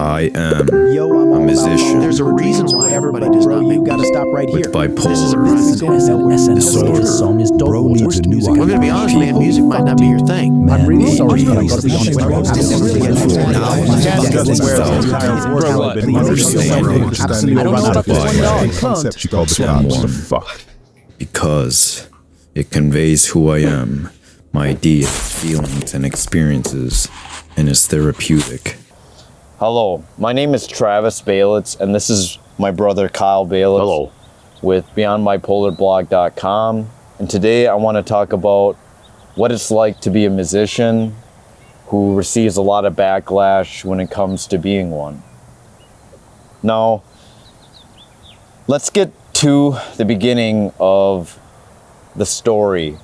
I am a musician. There's a reason why everybody does not make you gotta stop right here. with bipolar disorder. Bro needs a new music. We're gonna be honest, man. Music might not be your thing. I'm really sorry. Concept you call the because it conveys who I am, my ideas, feelings, and experiences, and is therapeutic. Hello, my name is TraVisT Baylitz, and this is my brother Kyle Baylitz. Hello. With BeyondBipolarBlog.com, and today I want to talk about what it's like to be a musician who receives a lot of backlash when it comes to being one. Now, let's get to the beginning of the story.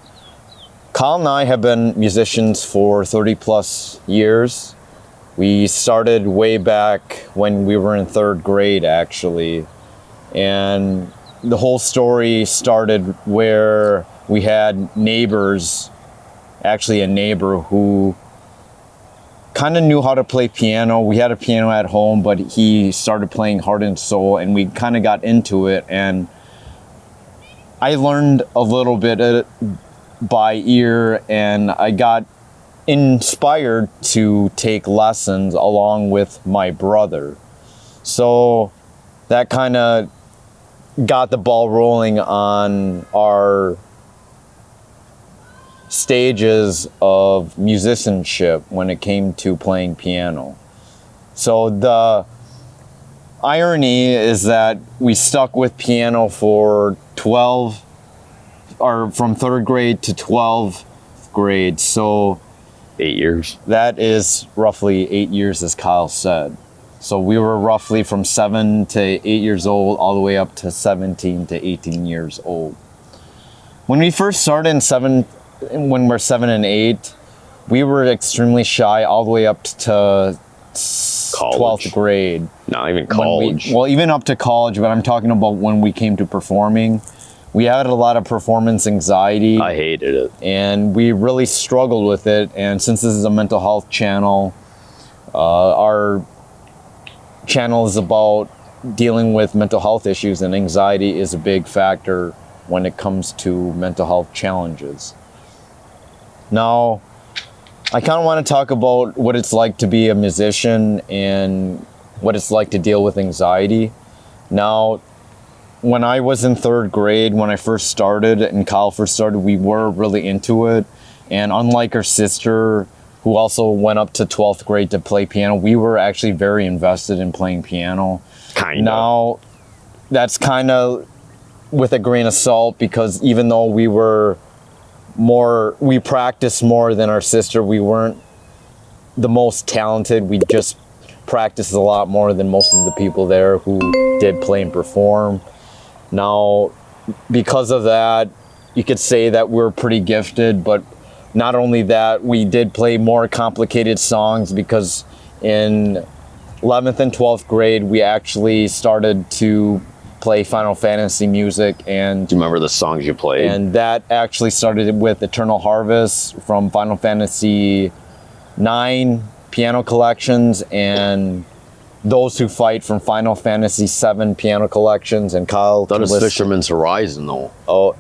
Kyle and I have been musicians for 30 plus years. We started way back when we were in third grade, actually. And the whole story started where we had neighbors, actually a neighbor who kind of knew how to play piano. We had a piano at home, but he started playing heart and soul, and we kind of got into it. And I learned a little bit by ear, and I got inspired to take lessons along with my brother. So that kind of got the ball rolling on our stages of musicianship when it came to playing piano. So the irony is that we stuck with piano for 12, or from third grade to 12th grade. So 8 years. that is roughly 8 years, as Kyle said. So we were roughly from 7 to 8 years old, all the way up to 17 to 18 years old. When we first started when we're 7 and 8, we were extremely shy all the way up to 12th grade. Not even college. Well, even up to college, but I'm talking about when we came to performing. We had a lot of performance anxiety. I hated it. And we really struggled with it. And since this is a mental health channel, our channel is about dealing with mental health issues, and anxiety is a big factor when it comes to mental health challenges. Now, I kind of want to talk about what it's like to be a musician and what it's like to deal with anxiety. Now, when I was in third grade, when I first started and Kyle first started, we were really into it. And unlike our sister, who also went up to 12th grade to play piano, we were actually very invested in playing piano. Kind of. Now, that's kind of with a grain of salt, because even though we practiced more than our sister, we weren't the most talented. We just practiced a lot more than most of the people there who did play and perform. Now, because of that, you could say that we're pretty gifted, but not only that, we did play more complicated songs, because in 11th and 12th grade, we actually started to play Final Fantasy music. And Do you remember the songs you played? And that actually started with Eternal Harvest from Final Fantasy 9 piano collections, and Those Who Fight from Final Fantasy 7 piano collections. And Kyle, that is Fisherman's Horizon, though. Oh,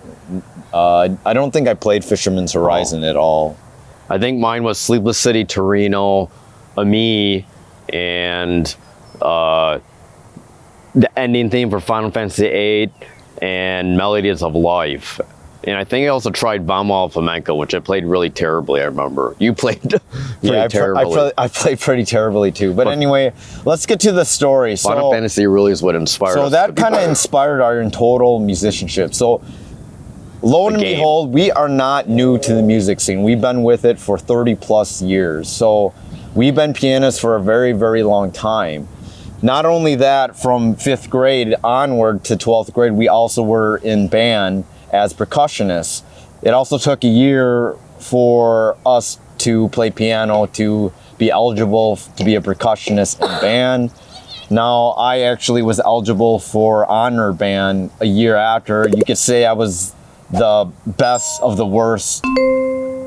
I don't think I played Fisherman's Horizon at all. I think mine was Sleepless City, Torino, Ami, and the ending theme for Final Fantasy VIII, and Melodies of Life. And I think I also tried Vamos Flamenco, which I played really terribly, I remember. You played pretty terribly. I played pretty terribly too. But anyway, let's get to the story. Final Fantasy really is what inspired us. So that kind of inspired our total musicianship. So lo and behold, we are not new to the music scene. We've been with it for 30 plus years. So we've been pianists for a very, very long time. Not only that, from 5th grade onward to 12th grade, we also were in band as percussionists. It also took a year for us to play piano to be eligible to be a percussionist in band. Now, I actually was eligible for honor band a year after. You could say I was the best of the worst.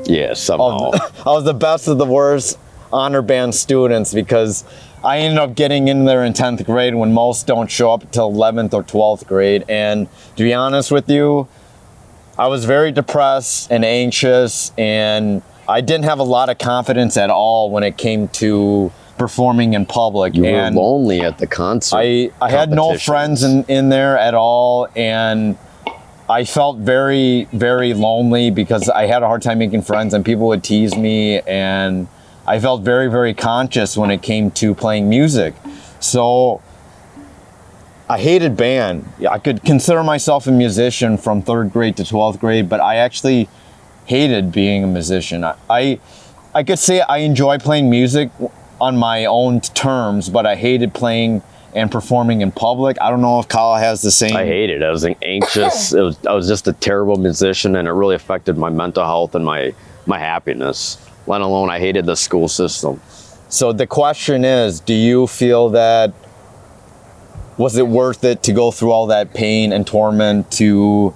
Yeah, somehow. I was the best of the worst honor band students, because I ended up getting in there in 10th grade when most don't show up until 11th or 12th grade. And to be honest with you, I was very depressed and anxious, and I didn't have a lot of confidence at all when it came to performing in public. You and were lonely at the concert. I had no friends in there at all, and I felt very, very lonely because I had a hard time making friends and people would tease me, and I felt very, very conscious when it came to playing music. So I hated band. I could consider myself a musician from 3rd grade to 12th grade, but I actually hated being a musician. I could say I enjoy playing music on my own terms, but I hated playing and performing in public. I don't know if Kyle has the same. I hated it. I was anxious. I was just a terrible musician, and it really affected my mental health and my happiness. Let alone I hated the school system. So the question is, do you feel that was it worth it to go through all that pain and torment to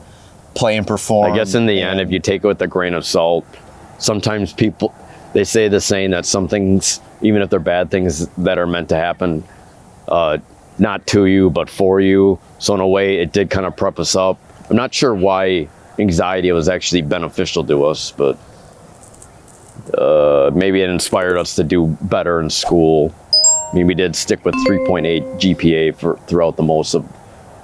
play and perform? I guess in the end, if you take it with a grain of salt, sometimes people, they say the saying that some things, even if they're bad things that are meant to happen, not to you, but for you. So in a way, it did kind of prep us up. I'm not sure why anxiety was actually beneficial to us, but maybe it inspired us to do better in school. I mean, we did stick with 3.8 GPA throughout the most of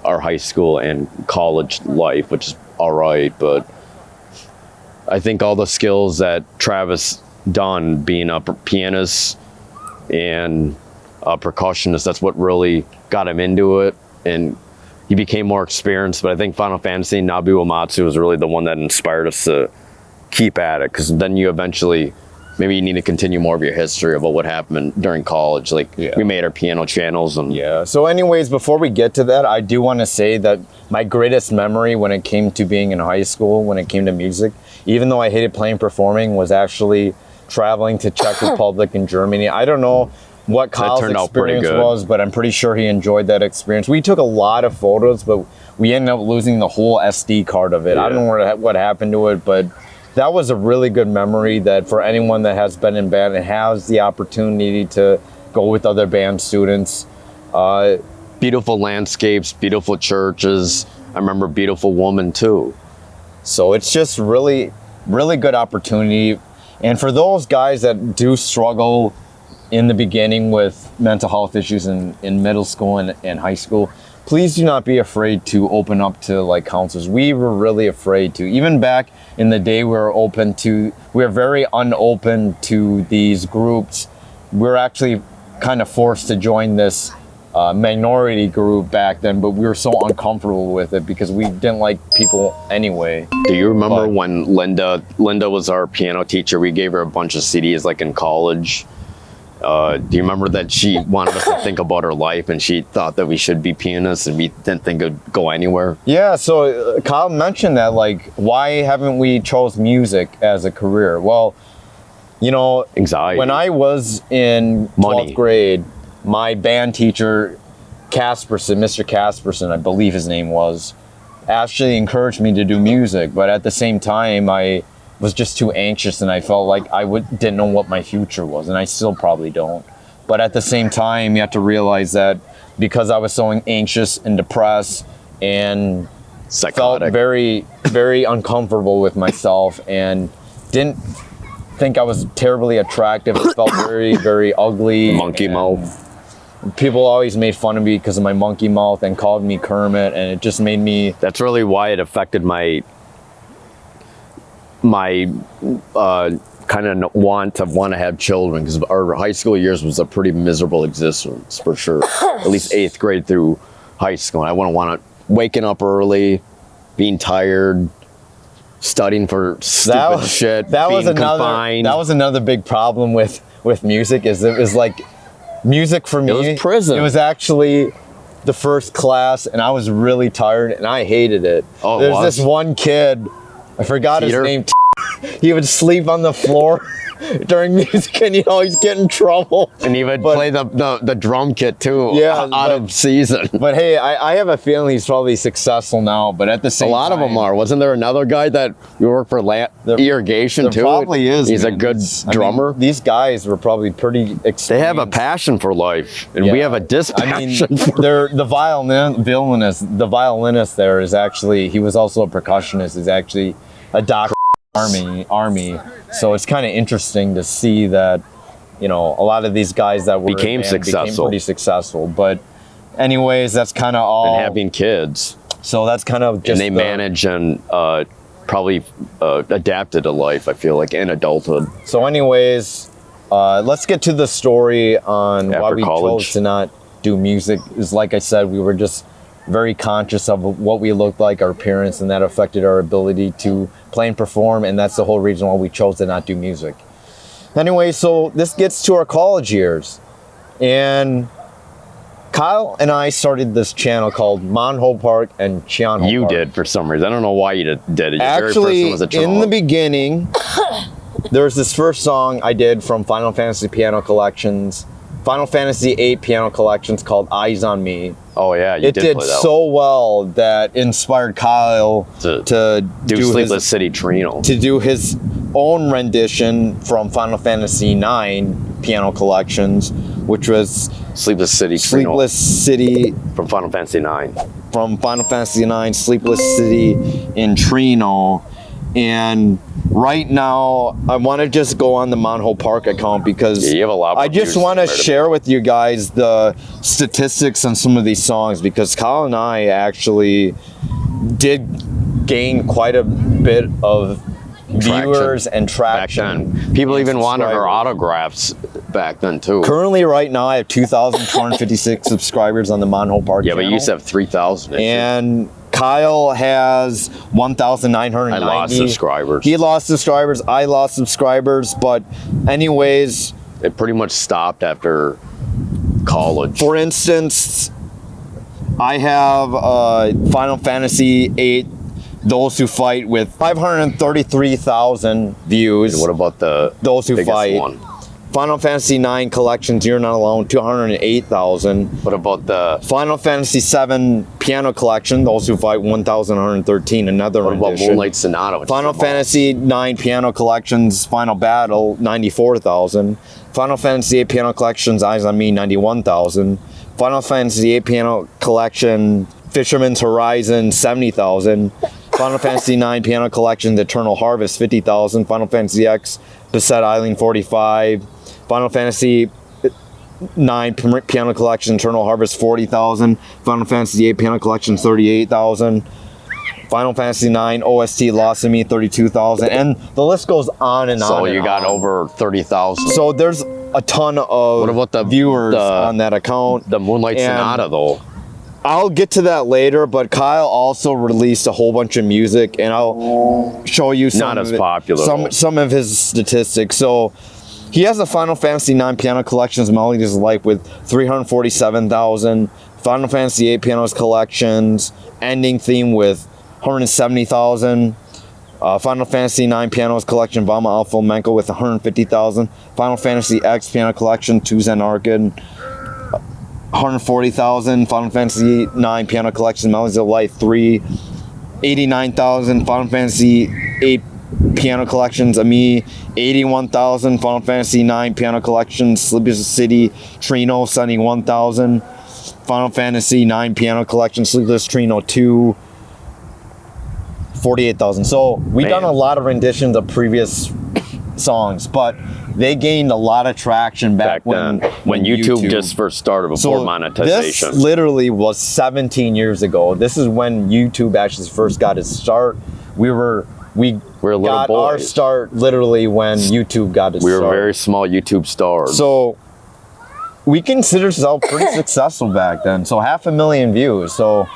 our high school and college life, which is all right. But I think all the skills that TraVisT done, being a pianist and a percussionist, that's what really got him into it, and he became more experienced. But I think Final Fantasy and Nobuo Uematsu was really the one that inspired us to keep at it, because then you eventually, maybe you need to continue more of your history about what happened during college. Like, we made our piano channels. And so anyways, before we get to that, I do want to say that my greatest memory when it came to being in high school, when it came to music, even though I hated playing performing, was actually traveling to Czech Republic and Germany. I don't know what Kyle's experience was, but I'm pretty sure he enjoyed that experience. We took a lot of photos, but we ended up losing the whole SD card of it. I don't know what happened to it, but that was a really good memory that for anyone that has been in band and has the opportunity to go with other band students. Beautiful landscapes, beautiful churches. I remember beautiful woman too. So it's just really, really good opportunity. And for those guys that do struggle in the beginning with mental health issues in middle school and high school, please do not be afraid to open up to like counselors. We were really afraid to. Even back in the day, we were very unopen to these groups. We were actually kind of forced to join this minority group back then, but we were so uncomfortable with it because we didn't like people anyway. Do you remember when Linda was our piano teacher? We gave her a bunch of CDs like in college. Do you remember that she wanted us to think about her life, and she thought that we should be pianists, and we didn't think it would go anywhere? Yeah, so Kyle mentioned that, like, why haven't we chose music as a career? Well, you know, anxiety. When I was in 12th grade, my band teacher, Mr. Casperson, I believe his name was, actually encouraged me to do music, but at the same time, I was just too anxious, and I felt like I didn't know what my future was, and I still probably don't. But at the same time, you have to realize that because I was so anxious and depressed and psychotic, felt very, very uncomfortable with myself and didn't think I was terribly attractive. It felt very, very ugly. Monkey mouth. People always made fun of me because of my monkey mouth and called me Kermit, and it just made me... That's really why it affected my kind of want to have children, because our high school years was a pretty miserable existence for sure. At least 8th grade through high school. I wouldn't want to waking up early, being tired, studying for stupid shit, being confined. That was another big problem with music. It was like music for me. It was prison. It was actually the first class, and I was really tired, and I hated it. Oh, There's this one kid, I forgot his name. He would sleep on the floor during music, and he's getting in trouble. And he would play the drum kit too. Yeah, out of season. But hey, I have a feeling he's probably successful now. But at the same A lot of them are. Wasn't there another guy that worked for irrigation there too? probably is. He's man. a good drummer. These guys were probably pretty experienced. They have a passion for life, and we have a dispassion. They're the violinist. The violinist there is actually, he was also a percussionist. Is actually a doctor army. So it's kind of interesting to see that, a lot of these guys that were became pretty successful. But anyways, that's kind of all. And having kids. So that's kind of just. And they manage and probably adapted to life, I feel like, in adulthood. So anyways, let's get to the story on why we chose to not do music. Is like I said, we were just very conscious of what we looked like, our appearance, and that affected our ability to play and perform, and that's the whole reason why we chose to not do music. Anyway, so this gets to our college years, and Kyle and I started this channel called ManHoPark and CheonHoPark. You did, for some reason. I don't know why you did it. Actually, in the beginning, there was this first song I did from Final Fantasy Piano Collections, Final Fantasy VIII Piano Collections, called Eyes on Me. Oh yeah, it did so well that inspired Kyle to do Sleepless City Trino. To do his own rendition from Final Fantasy IX Piano Collections, which was Sleepless City Trino. Sleepless City from Final Fantasy IX. From Final Fantasy IX, Sleepless City in Trino. And right now, I want to just go on the ManHoPark account because you have a lot I just want to share with you guys the statistics on some of these songs, because Kyle and I actually did gain quite a bit of viewers and traction. Back then. People even wanted our autographs back then too. Currently, right now, I have 2,256 subscribers on the ManHoPark channel. Yeah, but you used to have 3,000. And Kyle has 1,990. I lost subscribers. He lost subscribers. I lost subscribers. But anyways, it pretty much stopped after college. For instance, I have Final Fantasy VIII, Those Who Fight, with 533,000 views. And what about the Those Who Fight? one? Final Fantasy IX Collections, You're Not Alone, 208,000. What about the Final Fantasy VII Piano Collection, Those Who Fight, 1,113, another rendition. What about Moonlight Sonata? Final Fantasy IX Piano Collections, Final Battle, 94,000. Final Fantasy VIII Piano Collections, Eyes on Me, 91,000. Final Fantasy VIII Piano Collection, Fisherman's Horizon, 70,000. Final Fantasy IX Piano Collection, Eternal Harvest, 50,000. Final Fantasy X, Beset Island, 45. Final Fantasy IX Piano Collection, Eternal Harvest, 40,000. Final Fantasy VIII Piano Collection, 38,000. Final Fantasy IX OST, Lost in Me, 32,000. And the list goes on and on. So you got over 30,000. So there's a ton of what about the viewers on that account. The Moonlight Sonata, though. I'll get to that later, but Kyle also released a whole bunch of music, and I'll show you some some of his statistics. So he has a Final Fantasy IX Piano Collections Melodies of Life with 347,000, Final Fantasy VIII Pianos Collections Ending Theme with 170,000, Final Fantasy IX Pianos Collection Vama Alpha Menko with 150,000, Final Fantasy X Piano Collection Tuzen Arkin, 140,000, Final Fantasy IX Piano Collection Melodies of Life 3, 89,000, Final Fantasy VIII Piano Collections Ami, 81,000, Final Fantasy IX Piano Collections Sleepless City Trino, 71,000, Final Fantasy IX Piano Collection Sleepless Trino 2, 48,000. So we've done a lot of renditions of previous songs, but they gained a lot of traction back when YouTube just first started, before monetization. This literally was 17 years ago. This is when YouTube actually first got its start. We got our start literally when YouTube got its start. We were very small YouTube stars. So we considered ourselves pretty successful back then. So 500,000 views. So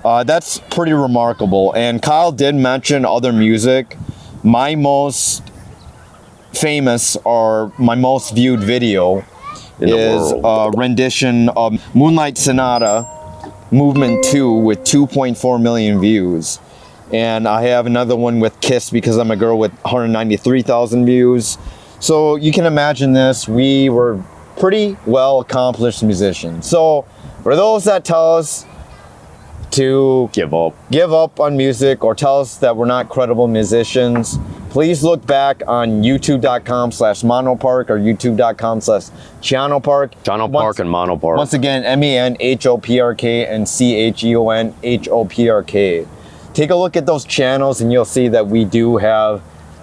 that's pretty remarkable. And Kyle did mention other music. My most famous, or my most viewed video, is a rendition of Moonlight Sonata Movement 2 with 2.4 million views. And I have another one with Kiss Because I'm a Girl with 193,000 views. So you can imagine this, we were pretty well accomplished musicians. So for those that tell us to Give up on music or tell us that we're not credible musicians, please look back on youtube.com/ManHoPark or youtube.com/CheonHoPark. CheonHoPark and ManHoPark. Once again, ManHoPark and CheonHoPark. Take a look at those channels and you'll see that we do have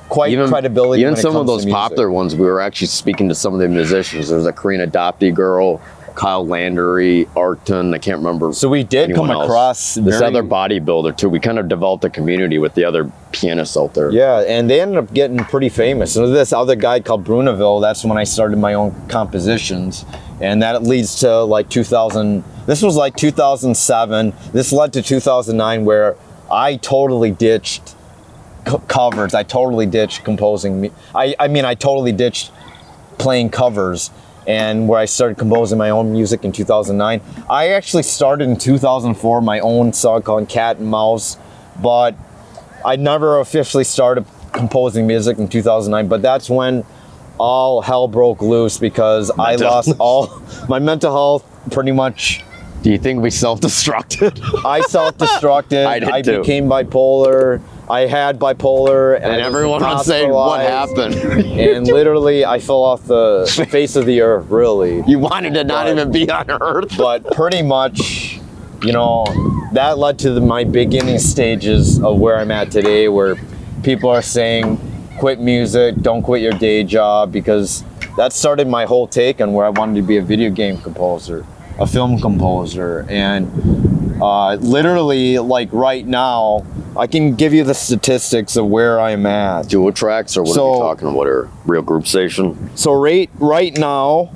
quite credibility. Even when it some of comes to those music. popular ones, we were actually speaking to some of the musicians. There was a Korean Adoptee girl, Kyle Landry, Arcton, I can't remember. So we did come anyone else. across this very- other bodybuilder too. We kind of developed a community with the other pianists out there. Yeah, and they ended up getting pretty famous. So this other guy called Bruneville, that's when I started my own compositions. And that leads to like 2000, this was like 2007. This led to 2009 where I totally ditched covers. I totally ditched composing. I mean, I totally ditched playing covers. And where I started composing my own music in 2009. I actually started in 2004 my own song called Cat and Mouse, but I never officially started composing music in 2009. But that's when all hell broke loose because I lost all my mental health pretty much. Do you think we self-destructed? I self-destructed. I did too. Became bipolar. I had bipolar, And I was everyone was saying, what hospitalized. happened? And literally, I fell off the face of the earth, really. You wanted to not even be on Earth? But pretty much, you know, that led to my beginning stages of where I'm at today, where people are saying, quit music, don't quit your day job, because that started my whole take on where I wanted to be a video game composer, a film composer, and literally, like right now, I can give you the statistics of where I'm at. Duo tracks, or what are we talking about? Or real group station? So right now,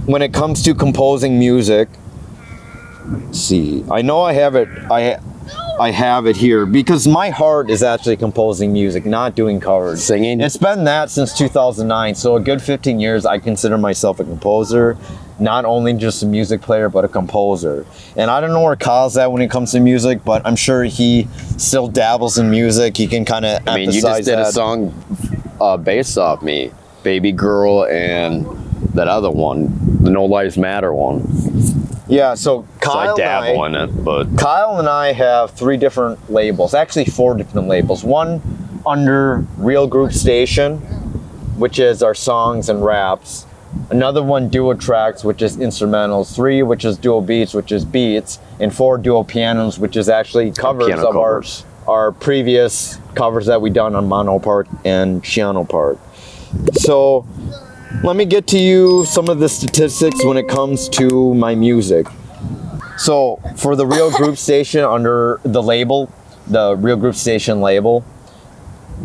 when it comes to composing music, let's see, I know I have it. I have it here because my heart is actually composing music, not doing covers. Singing? It's been that since 2009. So a good 15 years, I consider myself a composer, not only just a music player, but a composer. And I don't know where Kyle's at when it comes to music, but I'm sure he still dabbles in music. He can kind of I mean, you just did a song based off me, Baby Girl, and that other one, the No Lives Matter one. Yeah, so Kyle So I dabble in it, but Kyle and I have 3 different labels, actually 4 different labels. One under Real Group Station, which is our songs and raps. Another one, Duo Tracks, which is instrumentals. 3, which is Duo Beats, which is beats. And 4, Duo Pianos, which is actually covers piano of covers. our previous covers that we done on ManHoPark and CheonHoPark. So let me get to you some of the statistics when it comes to my music. So for the Real Group Station under the label, the Real Group Station label,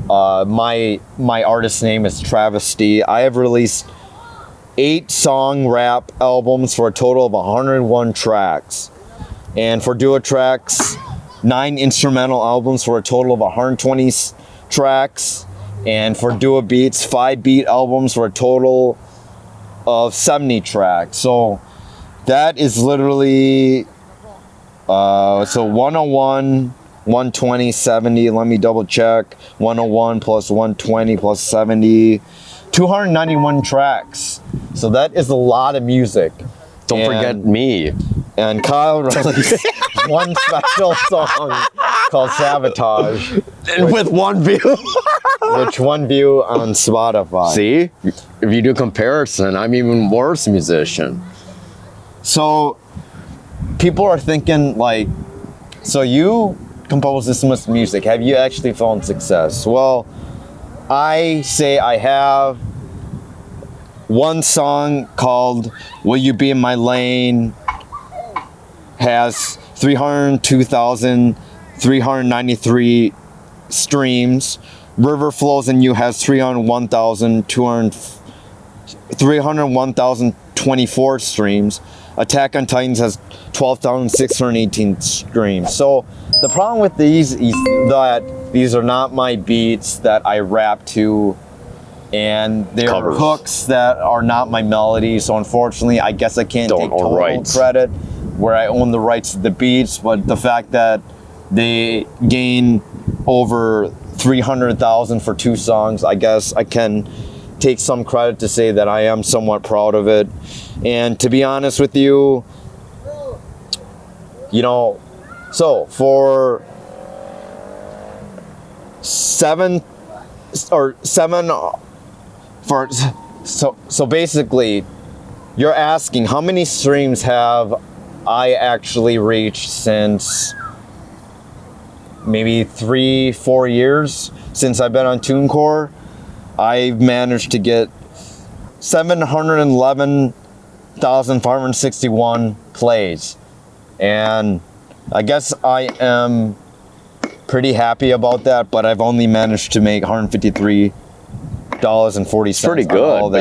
my artist name is TraVisT. I have released 8 song rap albums for a total of 101 tracks. And for Duo Tracks, 9 instrumental albums for a total of 120 tracks. And for Duo Beats, 5 beat albums for a total of 70 tracks. So that is literally, so 101, 120, 70, let me double check. 101 plus 120 plus 70, 291 tracks. So that is a lot of music. don't forget me. And Kyle released one special song called Sabotage, And with 1 view. which 1 view on Spotify. See? If you do comparison, I'm even worse musician. So people are thinking like, so you compose this much music, have you actually found success? Well, I say I have. One song called Will You Be in My Lane has 302,393 streams. River Flows in You has 301,024 streams. Attack on Titans has 12,618 streams. So the problem with these is that these are not my beats that I rap to, and they're Covers. hooks that are not my melody. So unfortunately, I guess I can't Don't take own total rights. credit where I own the rights to the beats, but the fact that they gain over 300,000 for 2 songs. I guess I can take some credit to say that I am somewhat proud of it. And to be honest with you, you know, so for so basically you're asking how many streams have I actually reached since maybe 3-4 years since I've been on TuneCore. I've managed to get 711,561 plays, and I guess I am pretty happy about that, but I've only managed to make $153.40. Pretty good,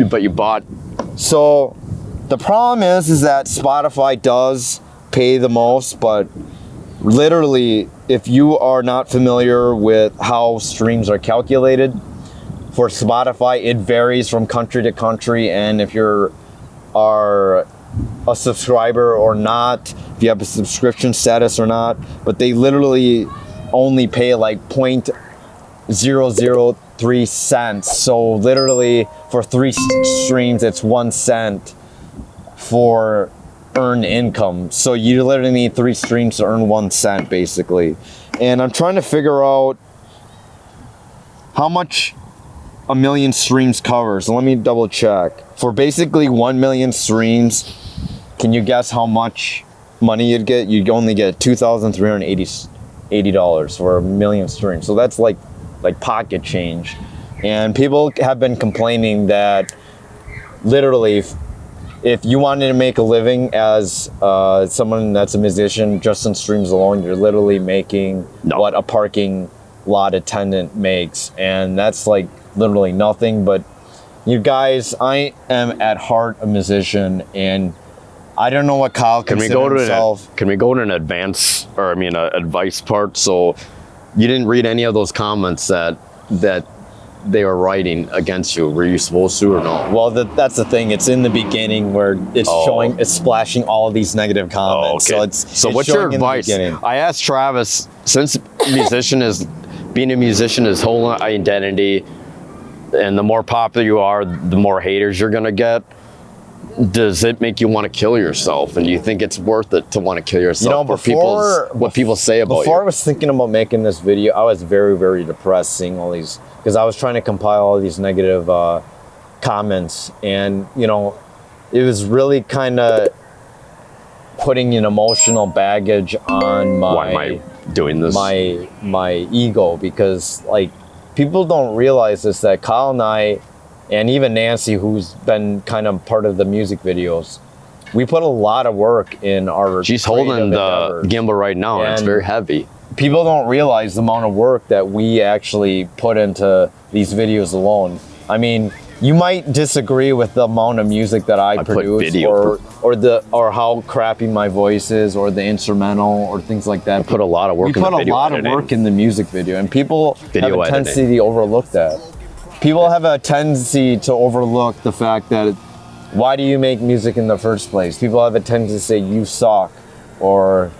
but you bought. So the problem is that Spotify does pay the most, but literally, if you are not familiar with how streams are calculated for Spotify, it varies from country to country, and if you are a subscriber or not, if you have a subscription status or not, but they literally only pay like 0.003 cents. So literally for 3 streams, it's 1 cent for earned income. So you literally need 3 streams to earn 1 cent basically. And I'm trying to figure out how much a million streams covers. So let me double check. For basically 1 million streams, can you guess how much money you'd get? You'd only get $2,380 for a million streams. So that's like pocket change. And people have been complaining that literally if you wanted to make a living as someone that's a musician just in streams alone, you're literally making what a parking lot attendant makes. And that's like literally nothing. But you guys, I am at heart a musician, and I don't know what Kyle considers himself. Can we go to an advance, or I mean, advice part? So you didn't read any of those comments that they were writing against you. Were you supposed to or no? Well, that's the thing. It's in the beginning where it's showing, it's splashing all of these negative comments. Okay. So what's your advice? I asked TraVisT, since being a musician is whole identity, and the more popular you are, the more haters you're gonna get. Does it make you want to kill yourself? And do you think it's worth it to want to kill yourself? What people say about you? Before I was thinking about making this video, I was very, very depressed seeing all these, because I was trying to compile all these negative comments, and you know, it was really kind of putting an emotional baggage on my. Why am I doing this? My ego, because like people don't realize this, that Kyle and I, and even Nancy, who's been kind of part of the music videos, we put a lot of work in our. She's holding the gimbal right now, and it's very heavy. People don't realize the amount of work that we actually put into these videos alone. I mean, you might disagree with the amount of music that I produce, or how crappy my voice is, or the instrumental, or things like that. I put a lot of work. We put a lot of work in the music video, and people have a tendency to overlook that. People have a tendency to overlook the fact that, why do you make music in the first place? People have a tendency to say you suck, or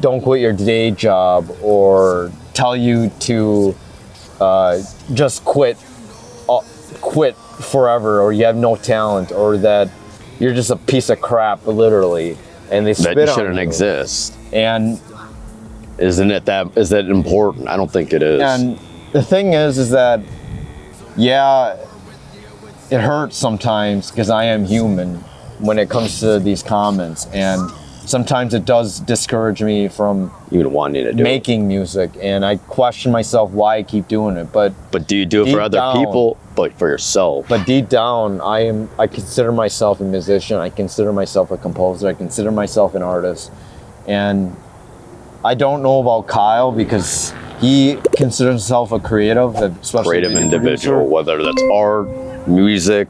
don't quit your day job, or tell you to just quit forever, or you have no talent, or that you're just a piece of crap, literally, and they spit on you. That shouldn't exist. And is that important? I don't think it is. And the thing is that, yeah, it hurts sometimes, because I am human when it comes to these comments, and sometimes it does discourage me from even wanting to do making music, and I question myself why I keep doing it. But do you do it for other people, but for yourself? But deep down, I consider myself a musician. I consider myself a composer. I consider myself an artist. And I don't know about Kyle, because he considers himself a creative, especially creative individual, whether that's art, music,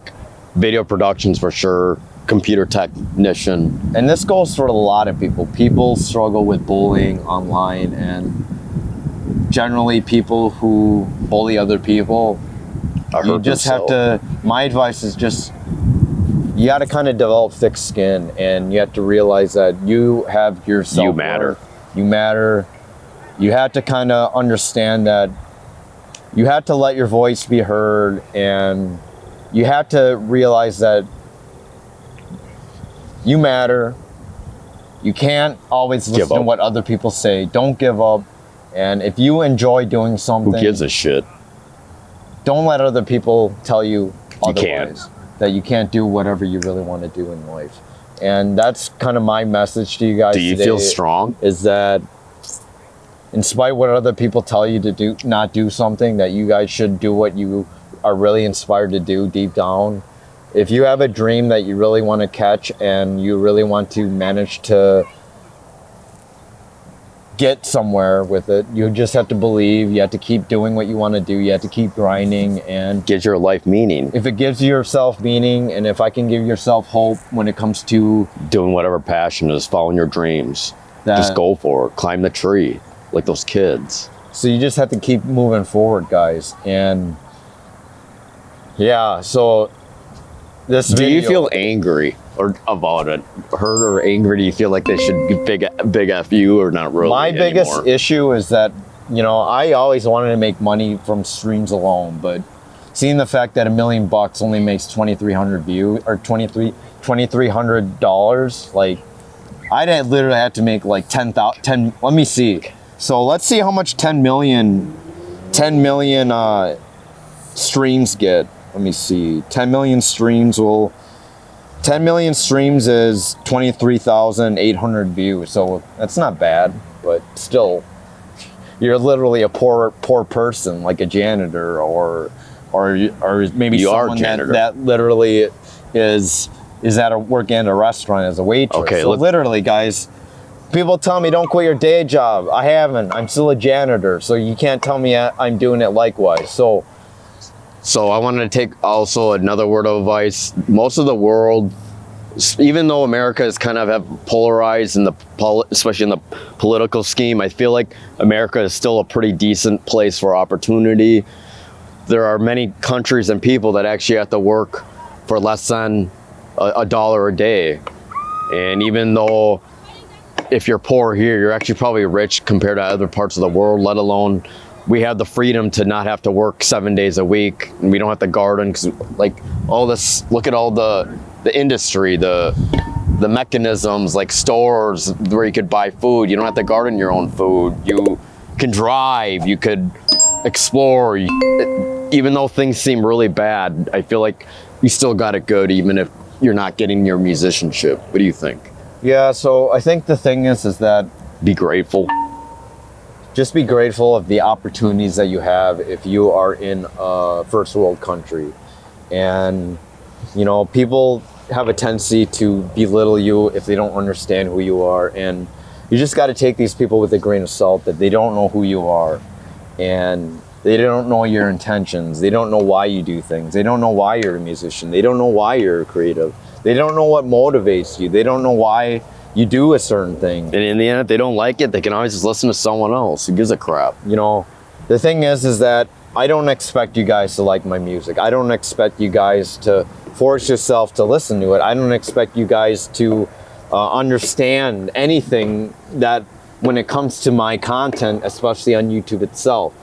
video productions for sure, computer technician. And this goes for a lot of people. People struggle with bullying online, and generally people who bully other people, you just have to, my advice is just, you got to kind of develop thick skin, and you have to realize that you have yourself. You matter. You matter. You have to kind of understand that you have to let your voice be heard, and you have to realize that you matter. You can't always listen to what other people say. Don't give up. And if you enjoy doing something, Who gives a shit? don't let other people tell you otherwise. can't. That you can't do whatever you really want to do in life. And that's kind of my message to you guys. Do you today, feel strong? Is that in spite of what other people tell you to do, not do something, that you guys should do what you are really inspired to do deep down. If you have a dream that you really want to catch and you really want to manage to get somewhere with it, you just have to believe. You have to keep doing what you want to do. You have to keep grinding, and Gives your life meaning. if it gives yourself meaning, and if I can give yourself hope when it comes to Doing whatever passion is, following your dreams. that, Just go for it. Climb the tree like those kids. so you just have to keep moving forward, guys. And yeah, so this Do you video- feel angry or about it? Hurt or angry? Do you feel like they should be big F you or not really? My biggest anymore? issue is that, you know, I always wanted to make money from streams alone, but seeing the fact that $1 million only makes 2,300 views or $2,300, like I'd literally have to make like 10, let me see. So let's see how much 10 million streams get. Let me see. 10 million streams is 23,800 views. So that's not bad, but still, you're literally a poor person, like a janitor or maybe You are a someone janitor. that literally is working at a restaurant as a waitress. Okay, so let's- literally, guys, people tell me don't quit your day job. I haven't. I'm still a janitor, so you can't tell me I'm doing it likewise. So I wanted to take also another word of advice. Most of the world, even though America is kind of have polarized in especially in the political scheme, I feel like America is still a pretty decent place for opportunity. There are many countries and people that actually have to work for less than $1 a day. And even though if you're poor here, you're actually probably rich compared to other parts of the world, let alone we have the freedom to not have to work 7 days a week, and we don't have to garden, because like all this, look at all the industry, the mechanisms, like stores where you could buy food. You don't have to garden your own food. You can drive, you could explore. Even though things seem really bad, I feel like you still got it good, even if you're not getting your musicianship. What do you think? yeah, so I think the thing is that Be grateful. just be grateful of the opportunities that you have if you are in a first world country. And, you know, people have a tendency to belittle you if they don't understand who you are. And you just got to take these people with a grain of salt, that they don't know who you are. And they don't know your intentions. They don't know why you do things. They don't know why you're a musician. They don't know why you're creative. They don't know what motivates you. They don't know why you do a certain thing. And in the end, if they don't like it, they can always just listen to someone else who gives a crap. You know, the thing is that I don't expect you guys to like my music. I don't expect you guys to force yourself to listen to it. I don't expect you guys to understand anything that when it comes to my content, especially on YouTube itself.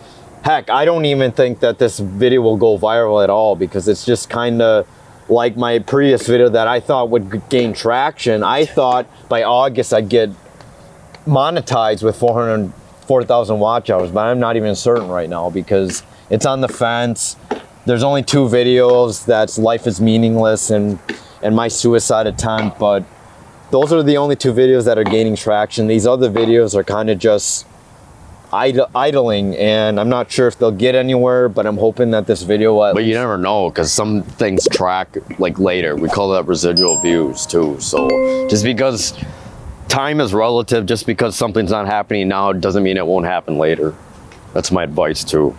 Heck, I don't even think that this video will go viral at all, because it's just kind of like my previous video that I thought would gain traction. I thought by August I'd get monetized with 4,000 watch hours, but I'm not even certain right now, because it's on the fence. There's only 2 videos, that's Life is Meaningless and my suicide attempt, but those are the only 2 videos that are gaining traction. These other videos are kind of just idling, and I'm not sure if they'll get anywhere, but I'm hoping that this video will But you never know, because some things track like later. We call that residual views too. So just because time is relative, just because something's not happening now doesn't mean it won't happen later. That's my advice too.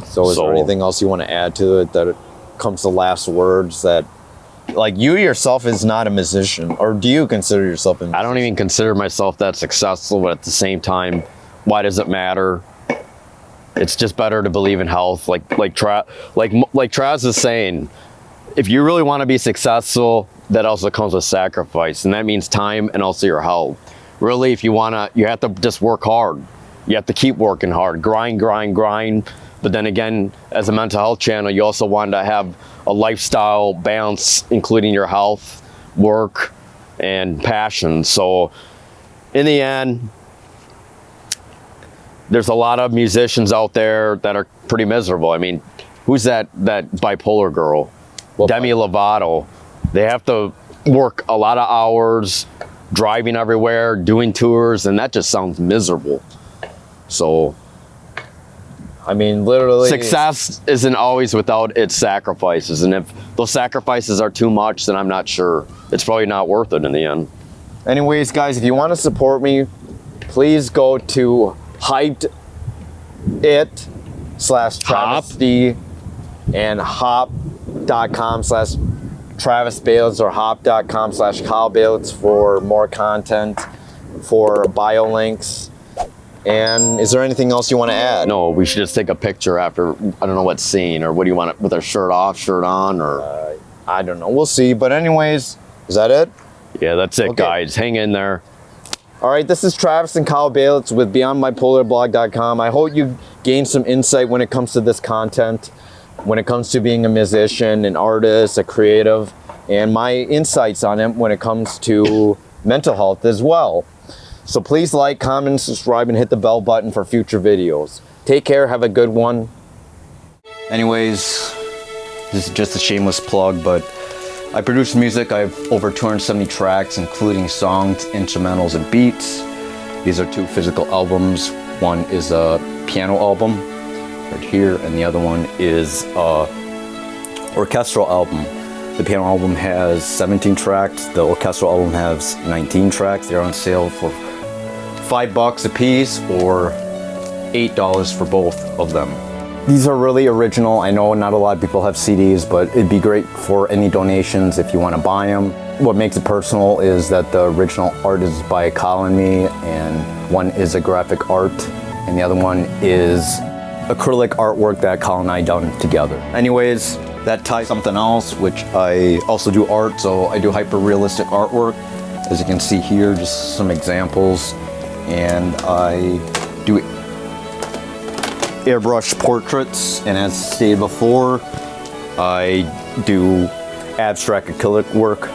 So is there anything else you want to add to it that it comes to last words, that like you yourself is not a musician, or do you consider yourself a musician? I don't even consider myself that successful, but at the same time, why does it matter? It's just better to believe in health. Like Traz is saying, if you really want to be successful, that also comes with sacrifice, and that means time and also your health. Really, if you have to just work hard. You have to keep working hard, grind, But then again, as a mental health channel, you also want to have a lifestyle balance, including your health, work, and passion. So in the end, there's a lot of musicians out there that are pretty miserable. I mean, who's that bipolar girl? Well, Demi Lovato. They have to work a lot of hours, driving everywhere, doing tours, and that just sounds miserable. So I mean, literally, success isn't always without its sacrifices, and if those sacrifices are too much, then I'm not sure. It's probably not worth it in the end. Anyways, guys, if you want to support me, please go to hyped.it/TraVisT and hop.com/TraVisT or hop.com/Kyle for more content, for bio links. And is there anything else you want to add? No, we should just take a picture after, I don't know what scene, or what do you want, with our shirt off, shirt on, or? I don't know, we'll see. But anyways, is that it? Yeah, that's it, Okay. guys. Hang in there. All right, this is TraVisT and Kyle Balitz with BeyondBipolarBlog.com. I hope you gained some insight when it comes to this content, when it comes to being a musician, an artist, a creative, and my insights on it when it comes to mental health as well. So please like, comment, subscribe, and hit the bell button for future videos. Take care, have a good one. Anyways, this is just a shameless plug, but I produce music. I have over 270 tracks, including songs, instrumentals, and beats. These are 2 physical albums. One is a piano album, right here, and the other one is a orchestral album. The piano album has 17 tracks. The orchestral album has 19 tracks. They're on sale for $5 a piece or $8 for both of them. These are really original. I know not a lot of people have CDs, but it'd be great for any donations if you want to buy them. What makes it personal is that the original art is by Kyle and me, and one is a graphic art, and the other one is acrylic artwork that Kyle and I done together. Anyways, that ties something else, which I also do art, so I do hyper-realistic artwork. As you can see here, just some examples. And I do airbrush portraits, and as stated before, I do abstract acrylic work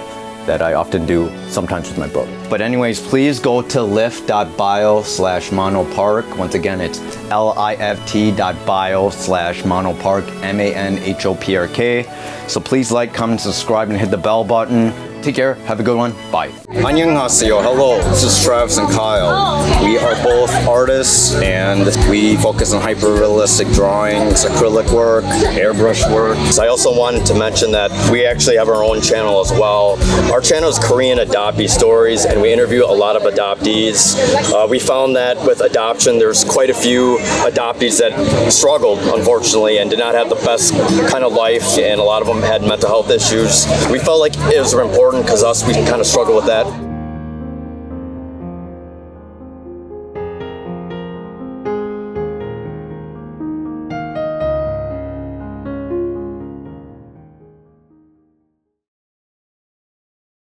that I often do sometimes with my brother. But anyways, please go to lift.bio/ManHoPark. Once again, it's lift.bio/ManHoPark, ManHoPark. So please like, comment, subscribe, and hit the bell button. Take care, have a good one, bye. Annyeonghaseyo, hello, this is TraVisT and Kyle. We are both artists, and we focus on hyper-realistic drawings, acrylic work, airbrush work. So I also wanted to mention that we actually have our own channel as well. Our channel is Korean Adoptee Stories, and we interview a lot of adoptees. We found that with adoption, there's quite a few adoptees that struggled, unfortunately, and did not have the best kind of life, and a lot of them had mental health issues. We felt like it was important because we can kind of struggle with that.